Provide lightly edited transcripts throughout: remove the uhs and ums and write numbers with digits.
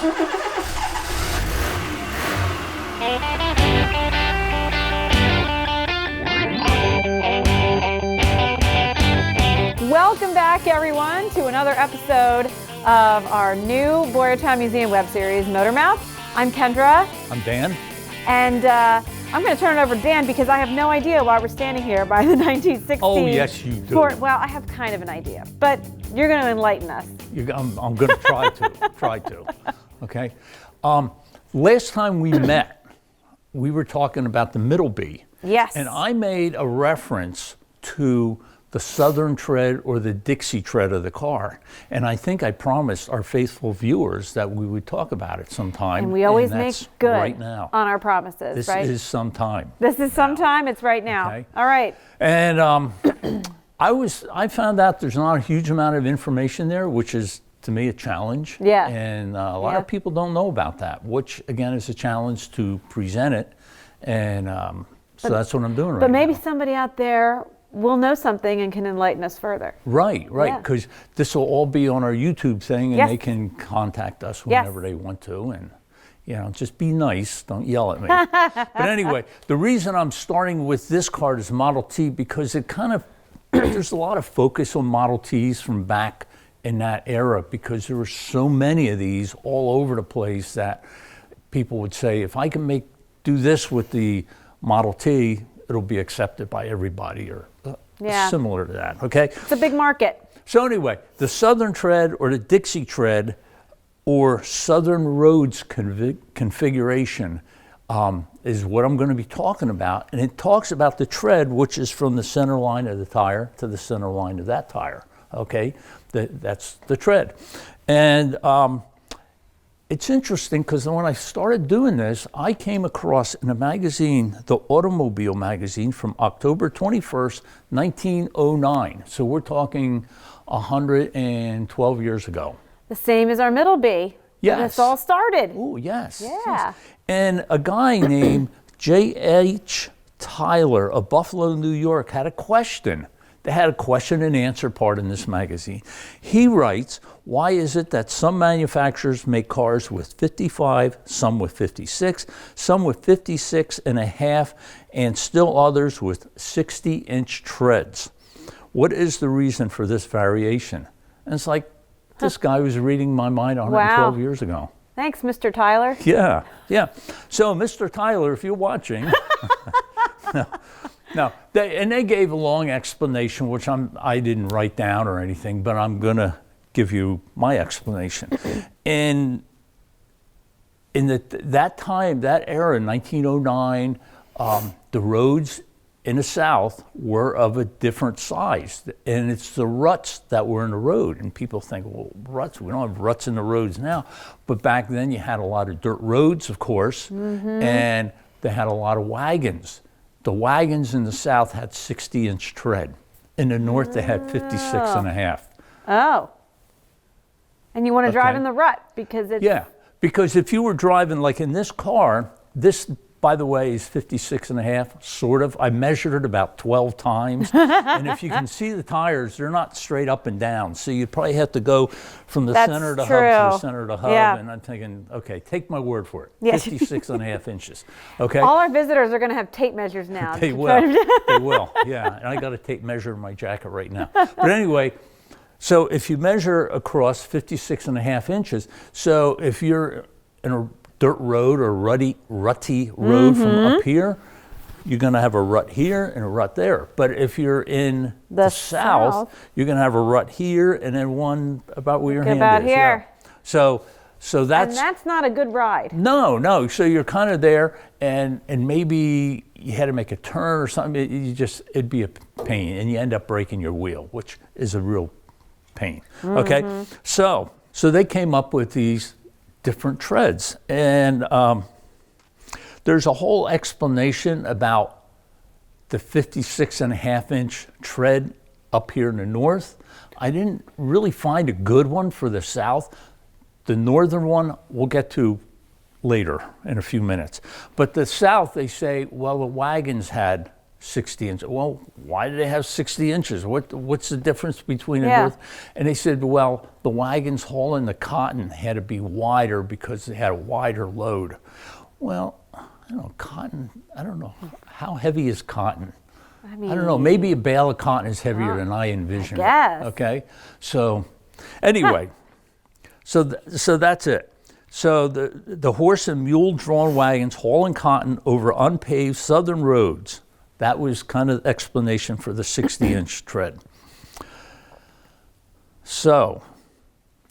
Welcome back, everyone, to another episode of our new Boyertown Museum web series, Motor Mouth. I'm Kendra. I'm Dan. And I'm going to turn it over to Dan because I have no idea why we're standing here by the 1960s. Oh, yes, you do. Well, I have kind of an idea, but you're going to enlighten us. I'm going to try to. Okay. Last time we met, we were talking about the middle B. Yes. And I made a reference to the Southern tread or the Dixie tread of the car. And I think I promised our faithful viewers that we would talk about it sometime. And we always make good right now. On our promises, right? This is sometime. This is sometime, it's right now. Okay. All right. And I found out there's not a huge amount of information there, which is to me a challenge. Yeah. And a lot of people don't know about that, which again is a challenge to present it. And so that's what I'm doing right now. But maybe somebody out there will know something and can enlighten us further. Right, because this will all be on our YouTube thing, and they can contact us whenever they want to, and just be nice, don't yell at me. But anyway, the reason I'm starting with this card is Model T, because it kind of, there's a lot of focus on Model Ts from back in that era, because there were so many of these all over the place that people would say, if I can do this with the Model T, it'll be accepted by everybody, or similar to that, okay? It's a big market. So anyway, the Southern tread or the Dixie tread or Southern Roads configuration is what I'm going to be talking about. And it talks about the tread, which is from the center line of the tire to the center line of that tire, okay? That's the tread. And it's interesting because when I started doing this, I came across in a magazine, the Automobile magazine, from October 21st, 1909. So we're talking 112 years ago. The same as our middle B. Yes. When this all started. Oh, yes. Yeah. Yes. And a guy named J.H. Tyler of Buffalo, New York, had a question. They had a question and answer part in this magazine. He writes, why is it that some manufacturers make cars with 55, some with 56, some with 56 and a half, and still others with 60-inch treads? What is the reason for this variation? And it's like, this guy was reading my mind 112 years ago. Thanks, Mr. Tyler. Yeah. So, Mr. Tyler, if you're watching, No, they gave a long explanation, which I didn't write down or anything, but I'm going to give you my explanation. In that time, that era, 1909, the roads in the South were of a different size, and it's the ruts that were in the road. And people think, well, ruts, we don't have ruts in the roads now. But back then you had a lot of dirt roads, of course, and they had a lot of wagons. The wagons in the South had 60-inch tread. In the North, they had 56 and a half. Oh. And you want to drive in the rut because it's... Yeah, because if you were driving, like in this car, this, by the way, is 56 and a half, sort of. I measured it about 12 times. And if you can see the tires, they're not straight up and down. So you probably have to go from the center of the hub to the center of the hub. Yeah. And I'm thinking, okay, take my word for it. Yes. 56 and a half inches. Okay. All our visitors are going to have tape measures now. They will. They will. Yeah. And I got a tape measure in my jacket right now. But anyway, so if you measure across 56 and a half inches, so if you're in a dirt road or rutty road from up here, you're going to have a rut here and a rut there. But if you're in the south, you're going to have a rut here and then one about where your hand about is. Here. Yeah. So that's not a good ride. No. So you're kind of there, and maybe you had to make a turn or something. It'd be a pain, and you end up breaking your wheel, which is a real pain. Okay. So they came up with these different treads, and there's a whole explanation about the 56 and a half inch tread up here in the North. I didn't really find a good one for the South. The northern one we'll get to later in a few minutes. But the South, they say, well, the Wagons had 60 inches. Well, why do they have 60 inches? What's the difference between a Yeah. north? And they said, well, the wagons hauling the cotton had to be wider because they had a wider load. Well, I don't know, cotton, I don't know. How heavy is cotton? I mean, I don't know. Maybe a bale of cotton is heavier than I envision. guess. Okay. So, anyway, so that's it. So the horse and mule drawn wagons hauling cotton over unpaved southern roads. That was kind of the explanation for the 60-inch tread. So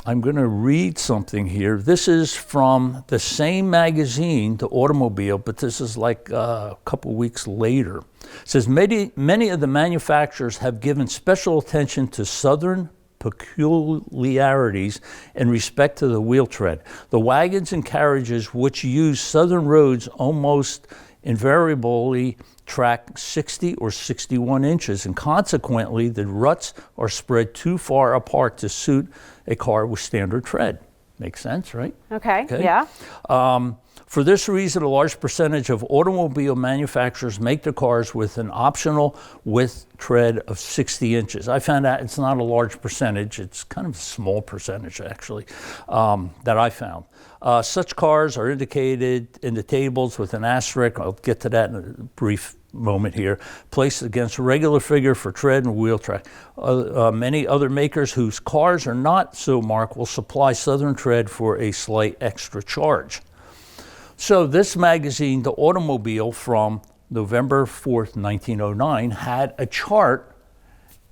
I'm going to read something here. This is from the same magazine, The Automobile, but this is like a couple weeks later. It says, many of the manufacturers have given special attention to southern peculiarities in respect to the wheel tread. The wagons and carriages which use southern roads almost invariably track 60 or 61 inches, and consequently the ruts are spread too far apart to suit a car with standard tread. Makes sense, right? Okay. Yeah. For this reason, a large percentage of automobile manufacturers make their cars with an optional width tread of 60 inches. I found out it's not a large percentage. It's kind of a small percentage, actually, that I found. Such cars are indicated in the tables with an asterisk. I'll get to that in a brief moment here. Placed against a regular figure for tread and wheel track. Many other makers whose cars are not so marked will supply southern tread for a slight extra charge. So this magazine, The Automobile, from November 4th, 1909, had a chart,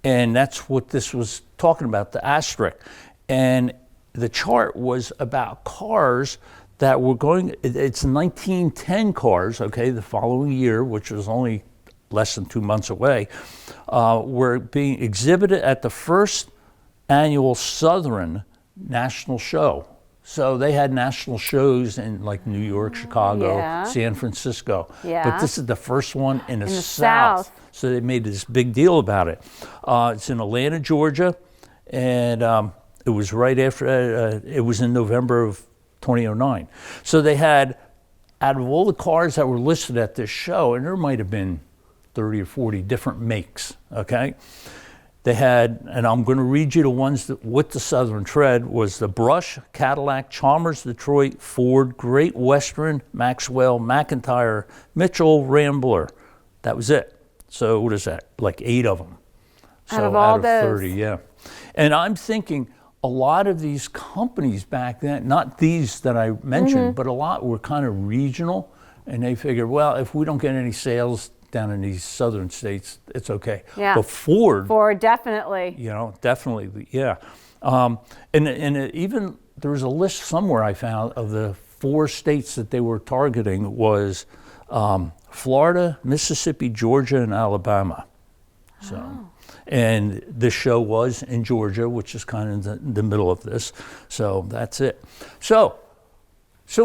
and that's what this was talking about, the asterisk. And the chart was about cars that were going, it's 1910 cars, okay, the following year, which was only less than 2 months away, were being exhibited at the first annual Southern National Show. So they had national shows in like New York, Chicago, Yeah. San Francisco. Yeah. But this is the first one in the South. So they made this big deal about it. It's in Atlanta, Georgia, and it was right after, it was in November of 2009. So they had, out of all the cars that were listed at this show, and there might have been 30 or 40 different makes, okay? They had, and I'm going to read you the ones that, with the southern tread, was the Brush, Cadillac, Chalmers, Detroit, Ford, Great Western, Maxwell, McIntyre, Mitchell, Rambler. That was it. So what is that? Like 8 of them. So Out of all those. 30, yeah. And I'm thinking a lot of these companies back then, not these that I mentioned, but a lot were kind of regional, and they figured, well, if we don't get any sales down in these southern states, it's okay. Yeah. But Ford, Definitely. you know, definitely, yeah. And even there was a list somewhere I found of the 4 states that they were targeting was Florida, Mississippi, Georgia, and Alabama. So, and this show was in Georgia, which is kind of the middle of this. So that's it. So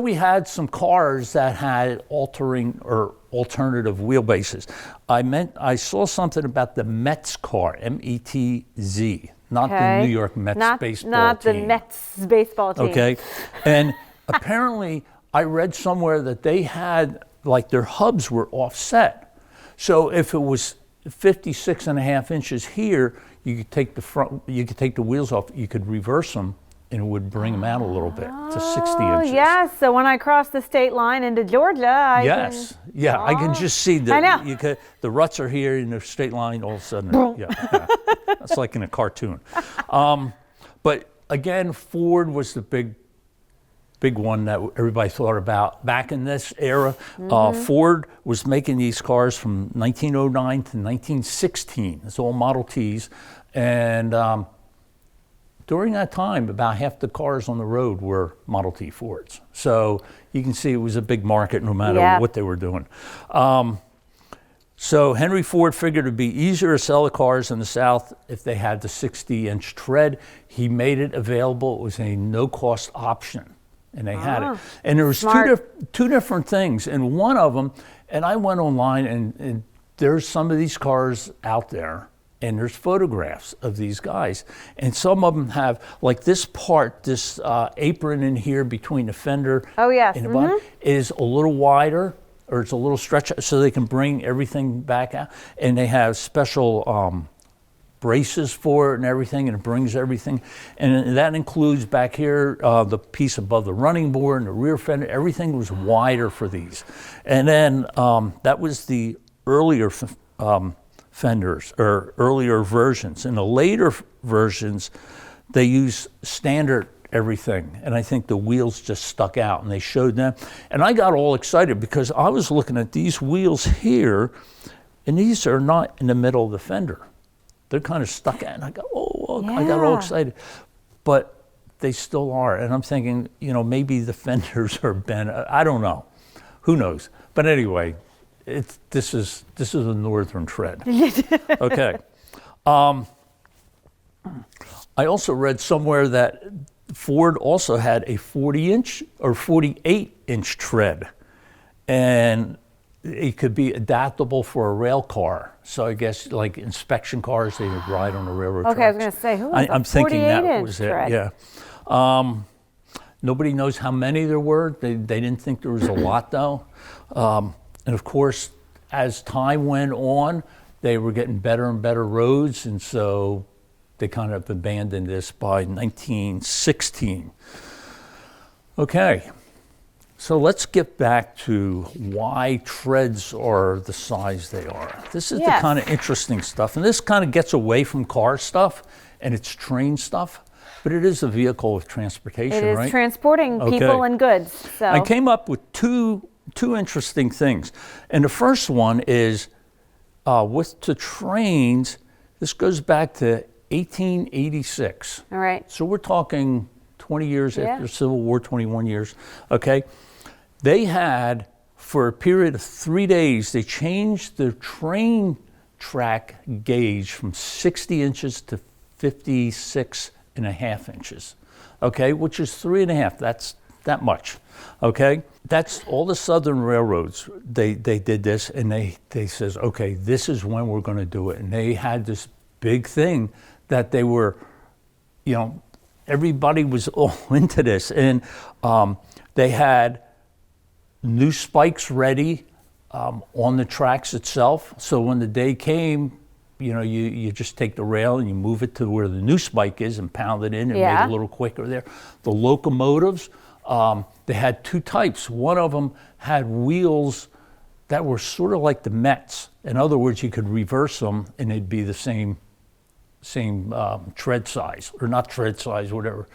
we had some cars that had alternative wheelbases. I saw something about the Mets car, M-E-T-Z, not the New York Mets baseball team. Not the Mets baseball team. Okay, and apparently I read somewhere that they had, like their hubs were offset. So if it was 56.5 inches here, you could take the wheels off, you could reverse them, and it would bring them out a little bit to 60 inches. Oh, yes. So when I cross the state line into Georgia, I can just see I know. the ruts are here in the straight line. All of a sudden, that's like in a cartoon. But again, Ford was the big one that everybody thought about back in this era. Ford was making these cars from 1909 to 1916. It's all Model Ts, and during that time, about half the cars on the road were Model T Fords. So you can see it was a big market no matter what they were doing. So Henry Ford figured it would be easier to sell the cars in the South if they had the 60-inch tread. He made it available. It was a no-cost option, and they had it. And there was two different things. And one of them, and I went online, and there's some of these cars out there, and there's photographs of these guys. And some of them have, like this part, this apron in here between the fender and the bottom is a little wider or it's a little stretch so they can bring everything back out. And they have special braces for it and everything, and it brings everything. And that includes back here, the piece above the running board and the rear fender, everything was wider for these. And then that was the earlier fenders or earlier versions. In the later versions, they use standard everything, and I think the wheels just stuck out, and they showed them. And I got all excited because I was looking at these wheels here, and these are not in the middle of the fender. They're kind of stuck out, and I go, oh, I got all excited. But they still are, and I'm thinking, you know, maybe the fenders are bent. I don't know. Who knows? But anyway, this is a northern tread. Okay. I also read somewhere that Ford also had a 40-inch or 48-inch tread, and it could be adaptable for a rail car. So I guess like inspection cars, they would ride on the railroad tracks. Okay, I was going to say, who was I'm thinking that was tread? it. Yeah. Nobody knows how many there were. They didn't think there was a lot though. And of course, as time went on, they were getting better and better roads, and so they kind of abandoned this by 1916. Okay, so let's get back to why treads are the size they are. This is the kind of interesting stuff, and this kind of gets away from car stuff, and it's train stuff, but it is a vehicle of transportation, right? It is transporting people and goods. So I came up with two interesting things, and the first one is with the trains, this goes back to 1886. All right. So we're talking 20 years after the Civil War, 21 years. Okay. They had, for a period of 3 days, they changed the train track gauge from 60 inches to 56.5 inches. Okay, which is 3.5. That's that much. Okay. That's all the Southern railroads. They did this, and they says, okay, this is when we're going to do it. And they had this big thing that they were, you know, everybody was all into this. And they had new spikes ready on the tracks itself. So when the day came, you know, you just take the rail and you move it to where the new spike is and pound it in and make it a little quicker there. The locomotives, they had two types. One of them had wheels that were sort of like the Mets. In other words, you could reverse them and it'd be the same tread size, or not tread size, whatever,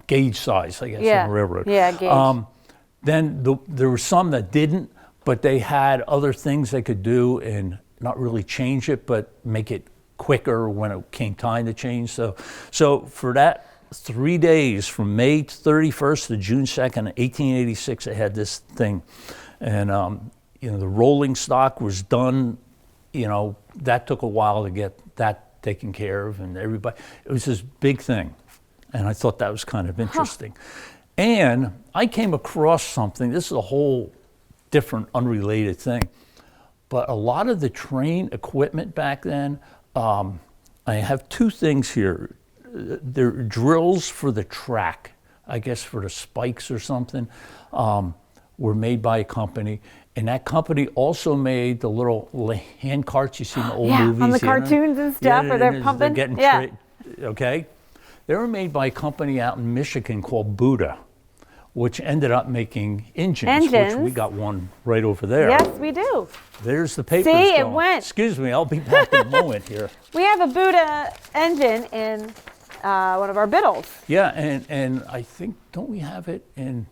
gauge size, I guess, on the railroad. Yeah, gauge. Then there were some that didn't, but they had other things they could do and not really change it, but make it quicker when it came time to change. So for that 3 days, from May 31st to June 2nd, 1886, they had this thing. And, you know, the rolling stock was done, you know, that took a while to get that taken care of, and everybody, it was this big thing. And I thought that was kind of interesting. And I came across something, this is a whole different, unrelated thing, but a lot of the train equipment back then, I have two things here. They're drills for the track, I guess for the spikes or something, were made by a company. And that company also made the little hand carts you see in the old movies. On the cartoons and stuff, where they're pumping. They're getting okay. They were made by a company out in Michigan called Buda, which ended up making engines. Which we got one right over there. Yes, we do. There's the papers. See, it going. went. Excuse me, I'll be back in a moment here. We have a Buda engine in one of our Biddles. Yeah, and I think, don't we have it in,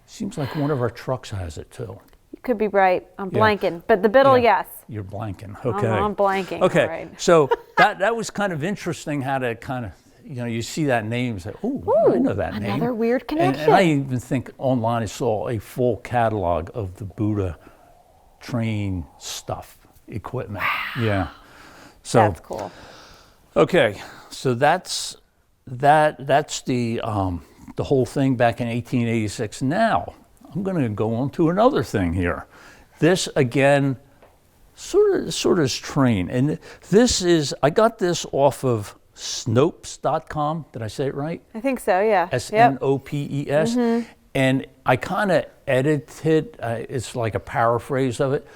seems like one of our trucks has it too. You could be right. I'm blanking. But the Biddle, yes. You're blanking. Okay. I'm blanking. Okay. All right. So that was kind of interesting how to kind of, you know, you see that name, say, ooh, I know that name. Another weird connection. And I even think online I saw a full catalog of the Buda train stuff, equipment. Yeah. So that's cool. Okay. So that's the whole thing back in 1886. Now, I'm going to go on to another thing here. This, again, sort of is train. And this is, I got this off of Snopes.com. Did I say it right? I think so, yeah. Snopes. And I kind of edited, it's like a paraphrase of it.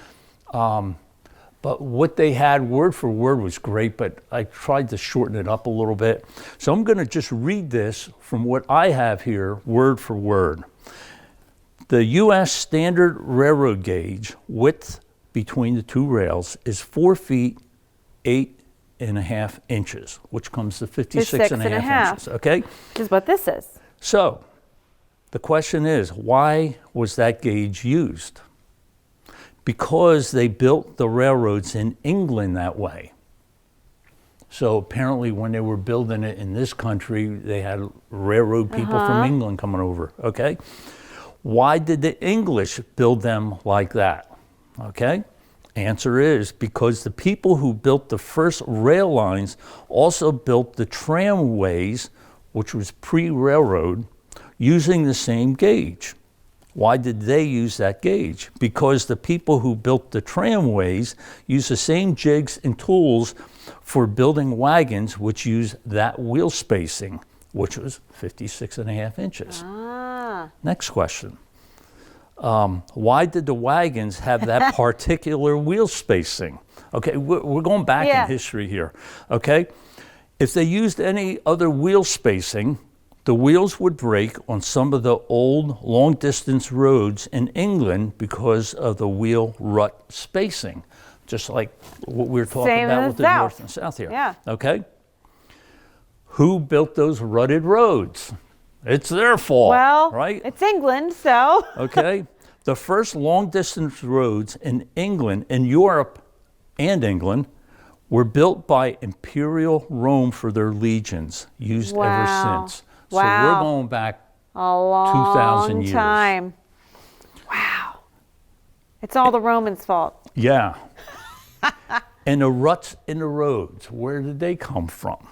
But what they had word for word was great, but I tried to shorten it up a little bit. So I'm going to just read this from what I have here, word for word. The U.S. standard railroad gauge width between the two rails is 4 feet, 8.5 inches, which comes to 56.5 inches, okay? This is what this is. So the question is, why was that gauge used? Because they built the railroads in England that way. So apparently when they were building it in this country, they had railroad people from England coming over, okay? Why did the English build them like that, okay? Answer is because the people who built the first rail lines also built the tramways, which was pre-railroad, using the same gauge. Why did they use that gauge? Because the people who built the tramways used the same jigs and tools for building wagons, which use that wheel spacing, which was 56.5 inches. Next question. Why did the wagons have that particular wheel spacing? Okay, we're going back in history here, okay? If they used any other wheel spacing, the wheels would break on some of the old long-distance roads in England because of the wheel rut spacing, just like what we were talking about with the north and south here. Yeah. Okay? Who built those rutted roads? It's their fault, well, right? It's England, so. Okay? The first long-distance roads in England, in Europe and England, were built by Imperial Rome for their legions, used ever since. So we're going back a long 2,000 years. Time. Wow. It's all the Romans' fault. Yeah. And the ruts in the roads, where did they come from?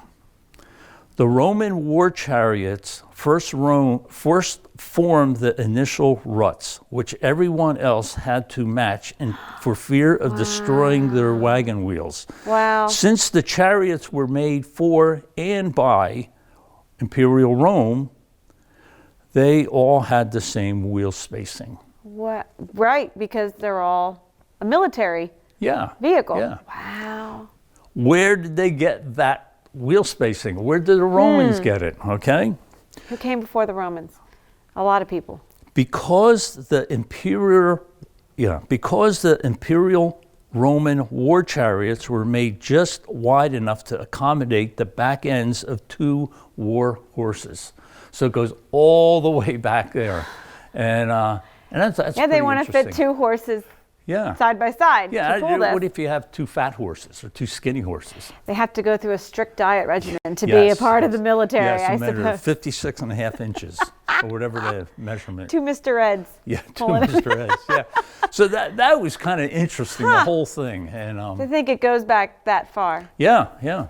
The Roman war chariots first formed the initial ruts, which everyone else had to match for fear of destroying their wagon wheels. Wow. Since the chariots were made for and by Imperial Rome, they all had the same wheel spacing. What? Right, because they're all a military vehicle. Yeah. Wow. Where did they get that wheel spacing? Where did the Romans get it? Okay. Who came before the Romans? A lot of people. Because the Imperial Roman war chariots were made just wide enough to accommodate the back ends of two war horses. So it goes all the way back there. And that's they want to fit two horses side by side. Yeah, to pull this. What if you have two fat horses or two skinny horses? They have to go through a strict diet regimen to be a part of the military, I suppose. 56.5 inches or whatever the measurement. Two Mr. Eds. Yeah, two Mr. Eds, yeah. So that was kind of interesting, the whole thing. And I think it goes back that far. Yeah.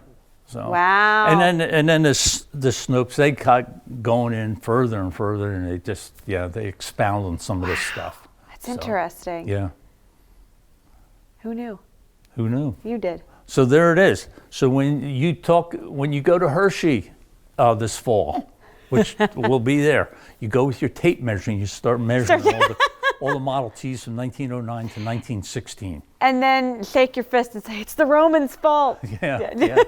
So, wow. And then the Snopes, they got going in further and further, and they just, they expound on some of this stuff. That's interesting. Yeah. Who knew? Who knew? You did. So there it is. So when you go to Hershey this fall, which will be there, you go with your tape measuring, you start measuring all the Model Ts from 1909 to 1916. And then shake your fist and say, it's the Romans' fault. Yeah.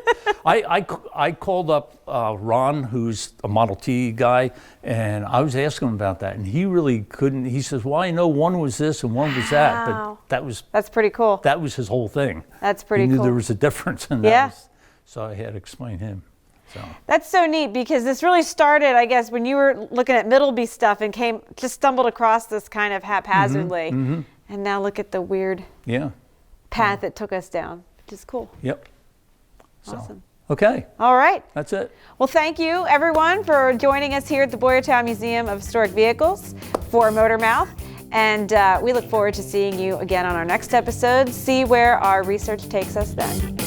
I called up Ron, who's a Model T guy, and I was asking him about that, and he really couldn't. He says, well, I know one was this and one was that, but that's pretty cool. That was his whole thing. That's pretty cool. He knew there was a difference in that. Yeah. So I had to explain him. So. That's so neat because this really started, I guess, when you were looking at Middleby stuff and just stumbled across this kind of haphazardly. Mm-hmm. And now look at the weird path it took us down, which is cool. Yep. Awesome. Okay. All right. That's it. Well, thank you, everyone, for joining us here at the Boyertown Museum of Historic Vehicles for Motor Mouth. And we look forward to seeing you again on our next episode. See where our research takes us then.